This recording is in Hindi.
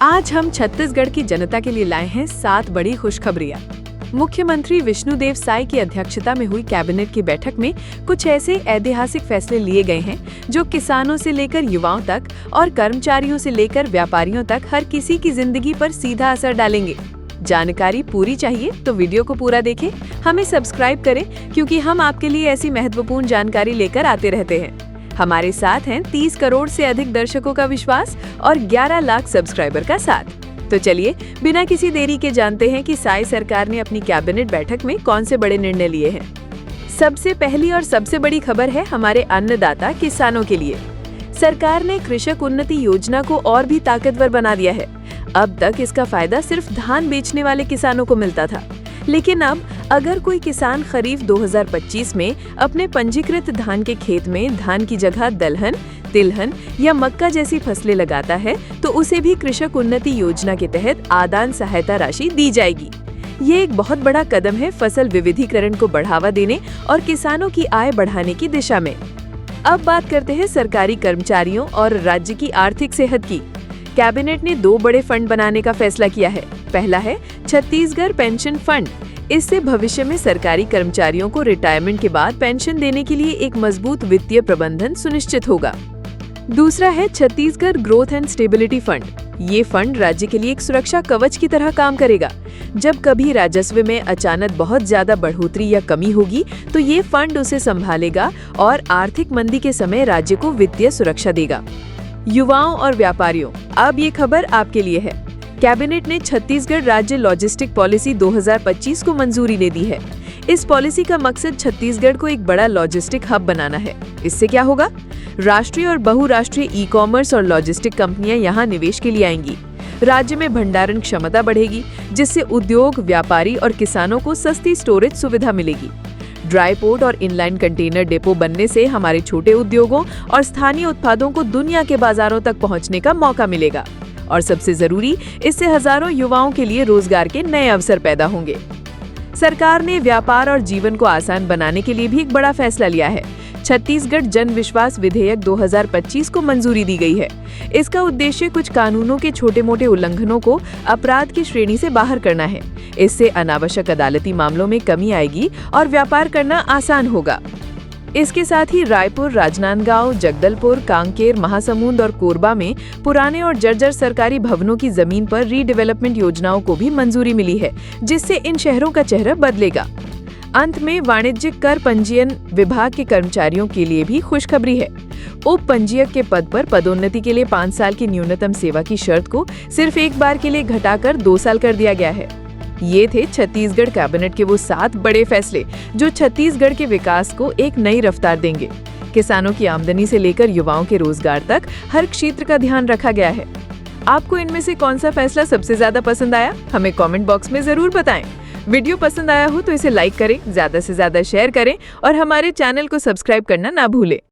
आज हम छत्तीसगढ़ की जनता के लिए लाए हैं 7 बड़ी खुशखबरियां। मुख्यमंत्री विष्णुदेव साय की अध्यक्षता में हुई कैबिनेट की बैठक में कुछ ऐसे ऐतिहासिक फैसले लिए गए हैं जो किसानों से लेकर युवाओं तक और कर्मचारियों से लेकर व्यापारियों तक हर किसी की जिंदगी पर सीधा असर डालेंगे। जानकारी पूरी चाहिए तो वीडियो को पूरा देखें, हमें सब्सक्राइब करें क्योंकि हम आपके लिए ऐसी महत्वपूर्ण जानकारी लेकर आते रहते हैं। हमारे साथ हैं 30 करोड़ से अधिक दर्शकों का विश्वास और 11 लाख सब्सक्राइबर का साथ। तो चलिए बिना किसी देरी के जानते हैं कि साय सरकार ने अपनी कैबिनेट बैठक में कौन से बड़े निर्णय लिए हैं। सबसे पहली और सबसे बड़ी खबर है हमारे अन्नदाता किसानों के लिए। सरकार ने कृषक उन्नति योजना को और भी ताकतवर बना दिया है। अब तक इसका फायदा सिर्फ धान बेचने वाले किसानों को मिलता था, लेकिन अब अगर कोई किसान खरीफ 2025 में अपने पंजीकृत धान के खेत में धान की जगह दलहन, तिलहन या मक्का जैसी फसलें लगाता है तो उसे भी कृषक उन्नति योजना के तहत आदान सहायता राशि दी जाएगी। ये एक बहुत बड़ा कदम है फसल विविधीकरण को बढ़ावा देने और किसानों की आय बढ़ाने की दिशा में। अब बात करते हैं सरकारी कर्मचारियों और राज्य की आर्थिक सेहत की। कैबिनेट ने 2 बड़े फंड बनाने का फैसला किया है। पहला है छत्तीसगढ़ पेंशन फंड। इससे भविष्य में सरकारी कर्मचारियों को रिटायरमेंट के बाद पेंशन देने के लिए एक मजबूत वित्तीय प्रबंधन सुनिश्चित होगा। दूसरा है Chhattisgarh growth and stability fund. ये फंड राज्य के लिए एक सुरक्षा कवच की तरह काम करेगा। जब कभी राजस्व में अचानक बहुत ज्यादा बढ़ोतरी या कमी होगी तो ये फंड उसे संभालेगा और आर्थिक मंदी के समय राज्य को वित्तीय सुरक्षा देगा। युवाओं और व्यापारियों, अब ये खबर आपके लिए है। कैबिनेट ने छत्तीसगढ़ राज्य लॉजिस्टिक पॉलिसी 2025 को मंजूरी दे दी है। इस पॉलिसी का मकसद छत्तीसगढ़ को एक बड़ा लॉजिस्टिक हब बनाना है। इससे क्या होगा? राष्ट्रीय और बहुराष्ट्रीय ई-कॉमर्स और लॉजिस्टिक कंपनियां यहां निवेश के लिए आएंगी। राज्य में भंडारण क्षमता बढ़ेगी, जिससे उद्योग, व्यापारी और किसानों को सस्ती स्टोरेज सुविधा मिलेगी। ड्राई पोर्ट और इनलाइन कंटेनर डिपो बनने से हमारे छोटे उद्योगों और स्थानीय उत्पादों को दुनिया के बाजारों तक पहुंचने का मौका मिलेगा। और सबसे जरूरी, इससे हजारों युवाओं के लिए रोजगार के नए अवसर पैदा होंगे। सरकार ने व्यापार और जीवन को आसान बनाने के लिए भी एक बड़ा फैसला लिया है। छत्तीसगढ़ जन विश्वास विधेयक 2025 को मंजूरी दी गई है। इसका उद्देश्य कुछ कानूनों के छोटे मोटे उल्लंघनों को अपराध की श्रेणी से बाहर करना है। इससे अनावश्यक अदालती मामलों में कमी आएगी और व्यापार करना आसान होगा। इसके साथ ही रायपुर, राजनांदगांव, जगदलपुर, कांकेर, महासमुंद और कोरबा में पुराने और जर्जर सरकारी भवनों की जमीन पर रीडेवलपमेंट योजनाओं को भी मंजूरी मिली है, जिससे इन शहरों का चेहरा बदलेगा। अंत में वाणिज्यिक कर पंजीयन विभाग के कर्मचारियों के लिए भी खुशखबरी है। उप पंजीयक के पद पर पदोन्नति के लिए 5 साल की न्यूनतम सेवा की शर्त को सिर्फ एक बार के लिए घटाकर 2 साल कर दिया गया है। ये थे छत्तीसगढ़ कैबिनेट के वो 7 बड़े फैसले जो छत्तीसगढ़ के विकास को एक नई रफ्तार देंगे। किसानों की आमदनी से लेकर युवाओं के रोजगार तक हर क्षेत्र का ध्यान रखा गया है। आपको इनमें से कौन सा फैसला सबसे ज्यादा पसंद आया? हमें कमेंट बॉक्स में जरूर बताएं। वीडियो पसंद आया हो तो इसे लाइक करें, ज्यादा से ज्यादा शेयर करें और हमारे चैनल को सब्सक्राइब करना ना भूलें।